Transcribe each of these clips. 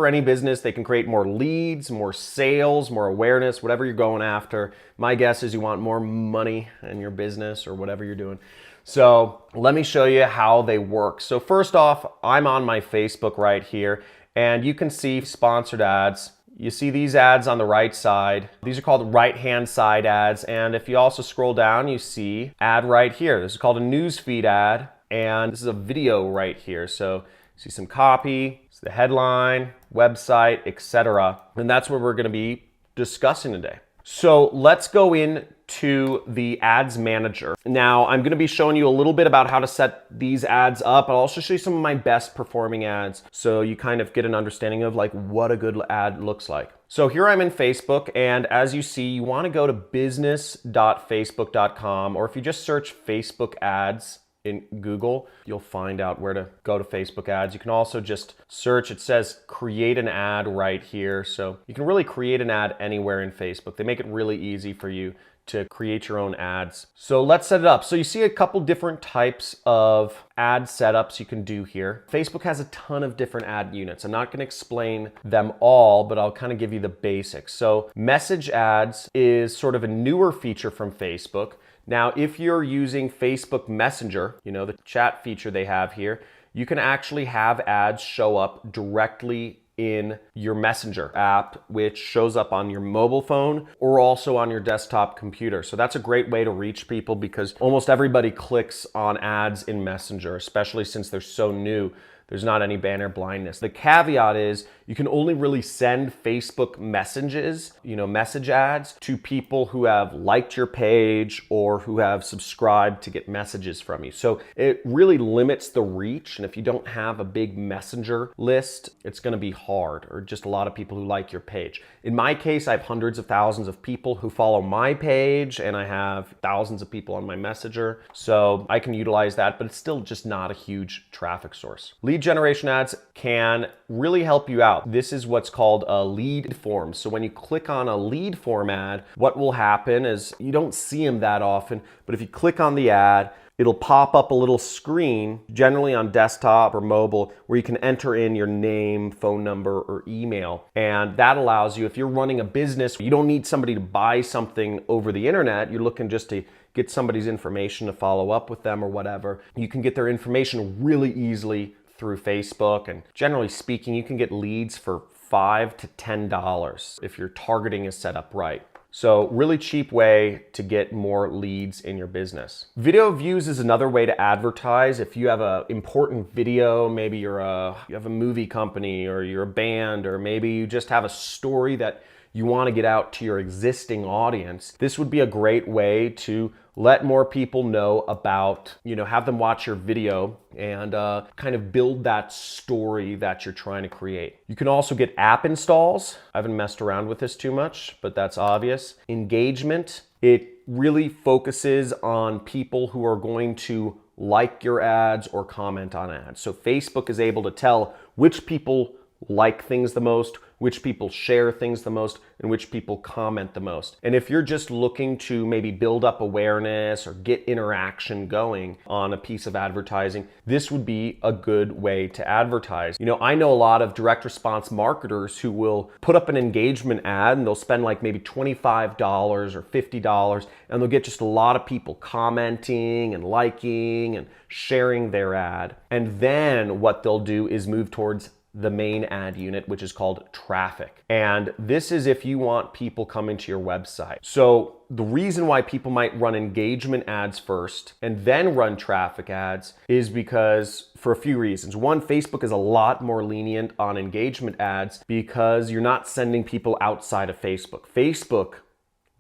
For any business, they can create more leads, more sales, more awareness, whatever you're going after. My guess is you want more money in your business or whatever you're doing. So let me show you how they work. So first off, I'm on my Facebook right here, and you can see sponsored ads. You see these ads on the right side. These are called right-hand side ads. And if you also scroll down, you see ad right here. This is called a newsfeed ad. And this is a video right here. So see some copy, it's the headline, website, etc. And that's what we're going to be discussing today. So let's go into the ads manager. Now I'm going to be showing you a little bit about how to set these ads up. I'll also show you some of my best performing ads so you kind of get an understanding of like what a good ad looks like. So here I'm in Facebook, and as you see, you want to go to business.facebook.com, or if you just search Facebook ads in Google, you'll find out where to go to Facebook ads. You can also just search, it says create an ad right here. So you can really create an ad anywhere in Facebook. They make it really easy for you to create your own ads. So let's set it up. So you see a couple different types of ad setups you can do here. Facebook has a ton of different ad units. I'm not going to explain them all, but I'll kind of give you the basics. So message ads is sort of a newer feature from Facebook. Now, if you're using Facebook Messenger, you know, the chat feature they have here, you can actually have ads show up directly in your Messenger app, which shows up on your mobile phone or also on your desktop computer. So that's a great way to reach people because almost everybody clicks on ads in Messenger, especially since they're so new. There's not any banner blindness. The caveat is you can only really send Facebook messages, message ads to people who have liked your page or who have subscribed to get messages from you. So it really limits the reach. And if you don't have a big messenger list, it's going to be hard, or just a lot of people who like your page. In my case, I have hundreds of thousands of people who follow my page, and I have thousands of people on my messenger. So I can utilize that, but it's still just not a huge traffic source. Lead generation ads can really help you out. This is what's called a lead form. So when you click on a lead form ad, what will happen is you don't see them that often, but if you click on the ad, it'll pop up a little screen, generally on desktop or mobile, where you can enter in your name, phone number, or email. And that allows you, if you're running a business, you don't need somebody to buy something over the internet. You're looking just to get somebody's information to follow up with them or whatever. You can get their information really easily through Facebook. And generally speaking, you can get leads for $5 to $10 if your targeting is set up right. So really cheap way to get more leads in your business. Video views is another way to advertise. If you have an important video, maybe you have a movie company, or you're a band, or maybe you just have a story that you want to get out to your existing audience, this would be a great way to let more people know about, have them watch your video and kind of build that story that you're trying to create. You can also get app installs. I haven't messed around with this too much, but that's obvious. Engagement, it really focuses on people who are going to like your ads or comment on ads. So Facebook is able to tell which people like things the most, which people share things the most, and which people comment the most. And if you're just looking to maybe build up awareness or get interaction going on a piece of advertising, this would be a good way to advertise. I know a lot of direct response marketers who will put up an engagement ad and they'll spend like maybe $25 or $50, and they'll get just a lot of people commenting and liking and sharing their ad. And then what they'll do is move towards the main ad unit, which is called traffic. And this is if you want people coming to your website. So the reason why people might run engagement ads first and then run traffic ads is because for a few reasons. One, Facebook is a lot more lenient on engagement ads because you're not sending people outside of Facebook. Facebook,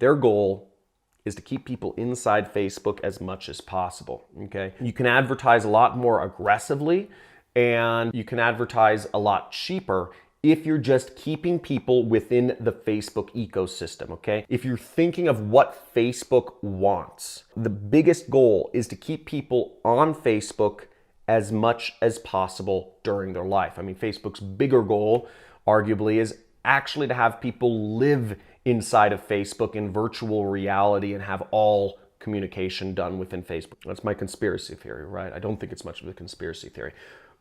their goal is to keep people inside Facebook as much as possible, okay? You can advertise a lot more aggressively, and you can advertise a lot cheaper if you're just keeping people within the Facebook ecosystem, okay? If you're thinking of what Facebook wants, the biggest goal is to keep people on Facebook as much as possible during their life. I mean, Facebook's bigger goal, arguably, is actually to have people live inside of Facebook in virtual reality and have all communication done within Facebook. That's my conspiracy theory, right? I don't think it's much of a conspiracy theory.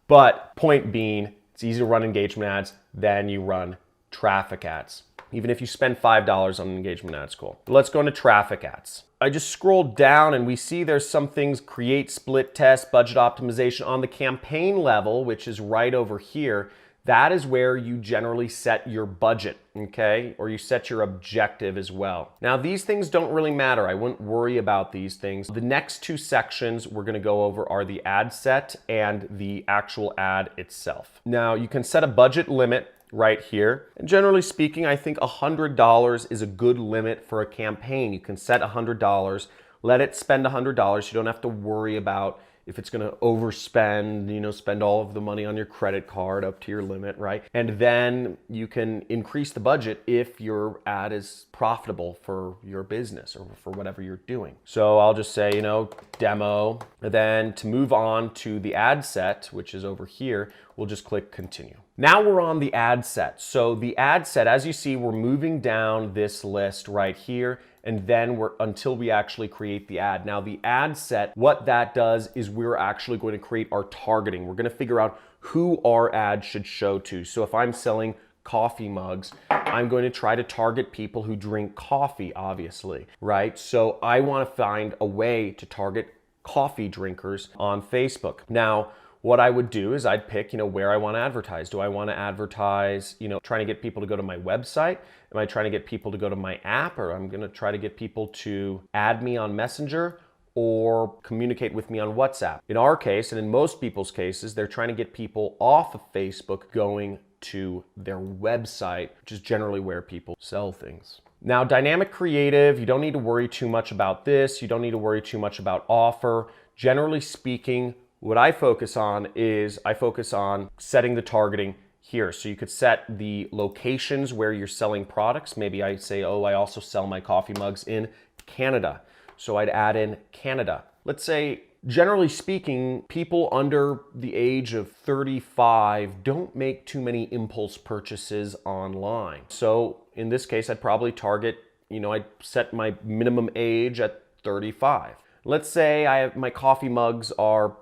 But point being, It's easy to run engagement ads than you run traffic ads. Even if you spend $5 on an engagement ad, it's cool. Let's go into traffic ads. I just scrolled down and we see there's some things: create, split test, budget optimization. On the campaign level, which is right over here, that is where you generally set your budget, okay? Or you set your objective as well. Now, these things don't really matter. I wouldn't worry about these things. The next two sections we're gonna go over are the ad set and the actual ad itself. Now, you can set a budget limit right here. And generally speaking, I think $100 is a good limit for a campaign. You can set $100, let it spend $100. You don't have to worry about if it's going to overspend, you know, spend all of the money on your credit card up to your limit, right? And then you can increase the budget if your ad is profitable for your business or for whatever you're doing. So I'll just say, you know, demo. And then to move on to the ad set, which is over here, we'll just click continue. Now we're on the ad set. So the ad set, as you see, we're moving down this list right here, and then until we actually create the ad. Now the ad set, what that does is we're actually going to create our targeting. We're going to figure out who our ad should show to. So if I'm selling coffee mugs, I'm going to try to target people who drink coffee, obviously, right? So I want to find a way to target coffee drinkers on Facebook. Now, what I would do is I'd pick, you know, where I want to advertise. Do I want to advertise, you know, trying to get people to go to my website? Am I trying to get people to go to my app? Or I'm going to try to get people to add me on Messenger or communicate with me on WhatsApp? In our case, and in most people's cases, they're trying to get people off of Facebook going to their website, which is generally where people sell things. Now, dynamic creative, you don't need to worry too much about this. You don't need to worry too much about offer. Generally speaking, what I focus on is I focus on setting the targeting here. So you could set the locations where you're selling products. Maybe I say, oh, I also sell my coffee mugs in Canada. So I'd add in Canada. Let's say, generally speaking, people under the age of 35 don't make too many impulse purchases online. So in this case, I'd probably target, you know, I'd set my minimum age at 35. Let's say my coffee mugs are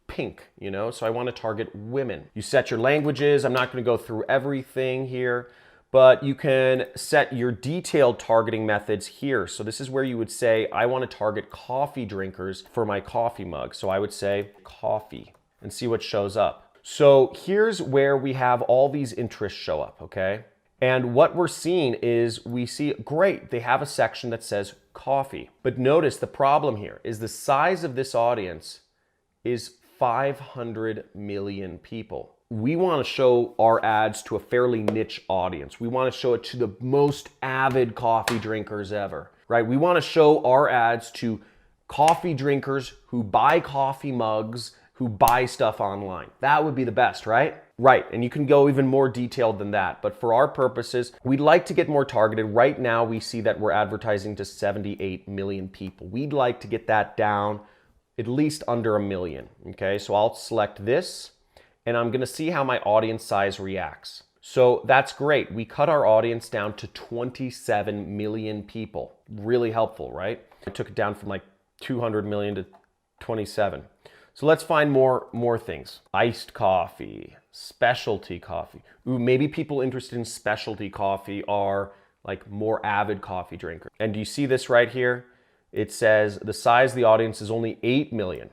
pink, you know, so I want to target women. You set your languages. I'm not going to go through everything here, but you can set your detailed targeting methods here. So this is where you would say, I want to target coffee drinkers for my coffee mug. So I would say coffee and see what shows up. So here's where we have all these interests show up, okay? And what we're seeing is we see, great, they have a section that says coffee. But notice the problem here is the size of this audience is 500 million people. We want to show our ads to a fairly niche audience. We want to show it to the most avid coffee drinkers ever, right? We want to show our ads to coffee drinkers who buy coffee mugs, who buy stuff online. That would be the best, right? Right, and you can go even more detailed than that. But for our purposes, we'd like to get more targeted. Right now, we see that we're advertising to 78 million people. We'd like to get that down at least under 1 million, okay? So I'll select this, and I'm gonna see how my audience size reacts. So that's great. We cut our audience down to 27 million people. Really helpful, right? I took it down from like 200 million to 27. So let's find more things. Iced coffee, specialty coffee. Ooh, maybe people interested in specialty coffee are like more avid coffee drinkers. And do you see this right here? It says the size of the audience is only 8 million.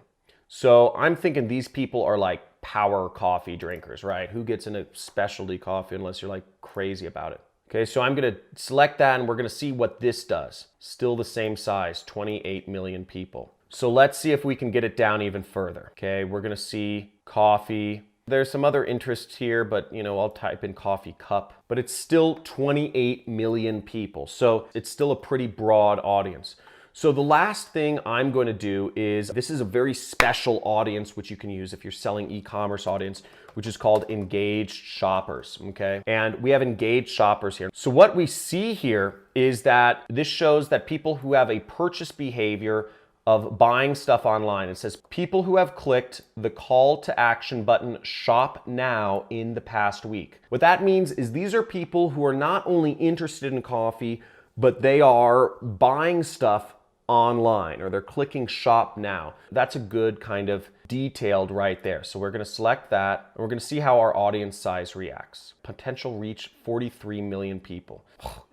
So I'm thinking these people are like power coffee drinkers, right? Who gets into specialty coffee unless you're like crazy about it? Okay, so I'm gonna select that and we're gonna see what this does. Still the same size, 28 million people. So let's see if we can get it down even further. Okay, we're gonna see coffee. There's some other interests here, but you know, I'll type in coffee cup, but it's still 28 million people. So it's still a pretty broad audience. So the last thing I'm going to do is, this is a very special audience which you can use if you're selling e-commerce audience, which is called engaged shoppers, okay? And we have engaged shoppers here. So what we see here is that this shows that people who have a purchase behavior of buying stuff online. It says people who have clicked the call to action button shop now in the past week. What that means is these are people who are not only interested in coffee, but they are buying stuff online, or they're clicking shop now. That's a good kind of detailed right there. So we're gonna select that, and we're gonna see how our audience size reacts. Potential reach 43 million people.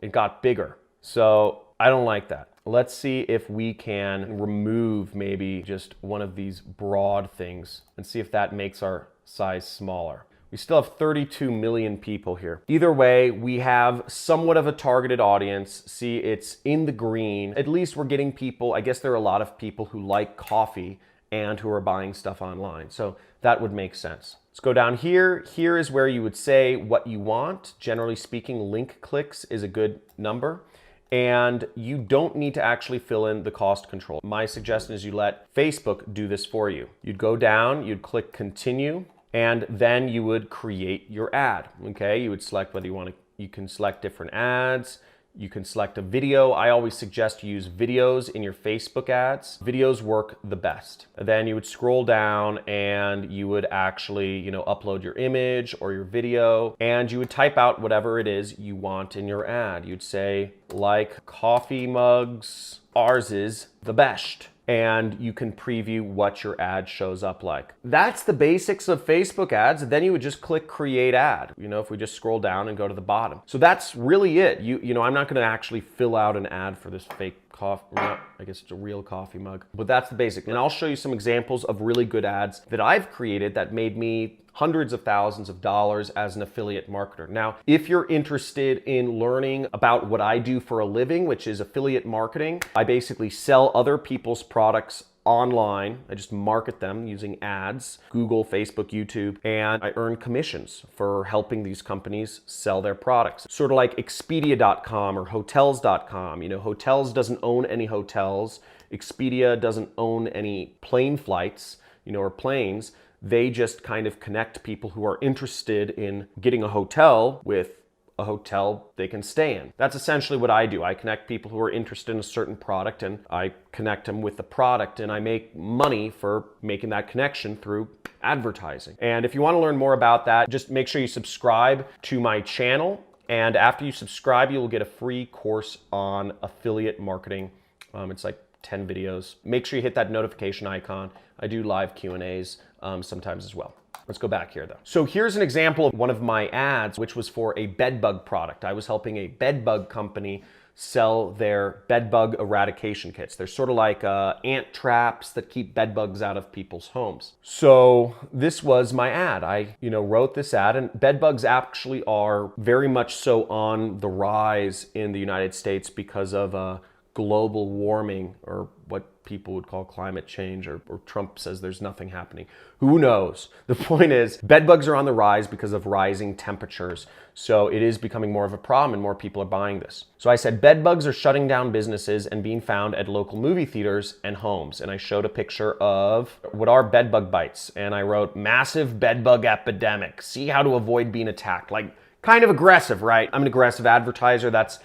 It got bigger. So I don't like that. Let's see if we can remove maybe just one of these broad things and see if that makes our size smaller. We still have 32 million people here. Either way, we have somewhat of a targeted audience. See, it's in the green. At least we're getting people. I guess there are a lot of people who like coffee and who are buying stuff online. So that would make sense. Let's go down here. Here is where you would say what you want. Generally speaking, link clicks is a good number. And you don't need to actually fill in the cost control. My suggestion is you let Facebook do this for you. You'd go down, you'd click continue, and then you would create your ad, okay? You would select whether you can select different ads, you can select a video. I always suggest you use videos in your Facebook ads. Videos work the best. Then you would scroll down and you would actually, upload your image or your video, and you would type out whatever it is you want in your ad. You'd say, like coffee mugs, ours is the best. And you can preview what your ad shows up like. That's the basics of Facebook ads. Then you would just click create ad. If we just scroll down and go to the bottom. So that's really it. I'm not gonna actually fill out an ad for this fake coffee, I guess it's a real coffee mug, but that's the basic. And I'll show you some examples of really good ads that I've created that made me hundreds of thousands of dollars as an affiliate marketer. Now, if you're interested in learning about what I do for a living, which is affiliate marketing, I basically sell other people's products online. I just market them using ads, Google, Facebook, YouTube, and I earn commissions for helping these companies sell their products. Sort of like Expedia.com or Hotels.com. Hotels doesn't own any hotels. Expedia doesn't own any plane flights, or planes. They just kind of connect people who are interested in getting a hotel with a hotel they can stay in. That's essentially what I do. I connect people who are interested in a certain product, and I connect them with the product, and I make money for making that connection through advertising. And if you want to learn more about that, just make sure you subscribe to my channel. And after you subscribe, you will get a free course on affiliate marketing. It's like 10 videos. Make sure you hit that notification icon. I do live Q&As sometimes as well. Let's go back here though. So here's an example of one of my ads, which was for a bed bug product. I was helping a bed bug company sell their bed bug eradication kits. They're sort of like ant traps that keep bed bugs out of people's homes. So this was my ad. I wrote this ad, and bed bugs actually are very much so on the rise in the United States because of global warming, or what people would call climate change, or Trump says there's nothing happening. Who knows? The point is, bed bugs are on the rise because of rising temperatures. So it is becoming more of a problem, and more people are buying this. So I said, bed bugs are shutting down businesses and being found at local movie theaters and homes. And I showed a picture of what are bed bug bites. And I wrote, massive bed bug epidemic. See how to avoid being attacked. Like, kind of aggressive, right? I'm an aggressive advertiser. That's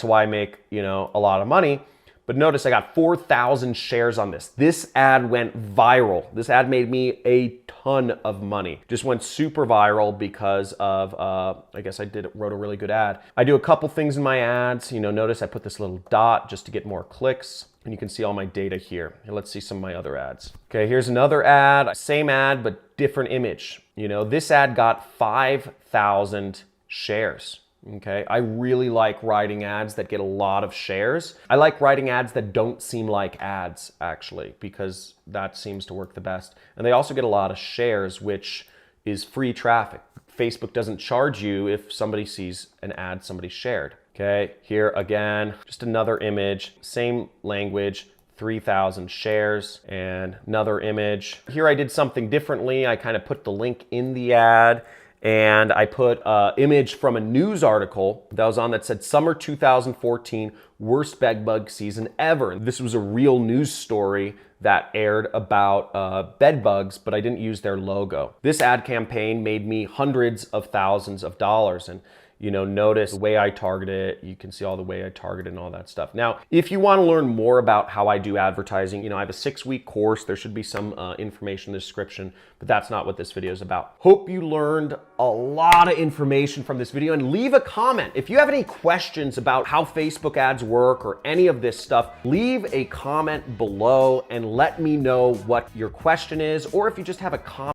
why I make, a lot of money. But notice I got 4,000 shares on this. This ad went viral. This ad made me a ton of money. Just went super viral because of, I guess wrote a really good ad. I do a couple things in my ads. Notice I put this little dot just to get more clicks. And you can see all my data here. And let's see some of my other ads. Okay, here's another ad. Same ad, but different image. This ad got 5,000 shares. Okay, I really like writing ads that get a lot of shares. I like writing ads that don't seem like ads, actually, because that seems to work the best. And they also get a lot of shares, which is free traffic. Facebook doesn't charge you if somebody sees an ad somebody shared. Okay, here again, just another image, same language, 3,000 shares, and another image. Here I did something differently. I kind of put the link in the ad, and I put an image from a news article that was on that said summer 2014 worst bed bug season ever. This was a real news story that aired about bed bugs, but I didn't use their logo. This ad campaign made me hundreds of thousands of dollars. And You know, notice the way I target it. You can see all the way I target it and all that stuff. Now, if you want to learn more about how I do advertising, you know, I have a 6-week course. There should be some information in the description, but that's not what this video is about. Hope you learned a lot of information from this video, and leave a comment. If you have any questions about how Facebook ads work or any of this stuff, leave a comment below and let me know what your question is, or if you just have a comment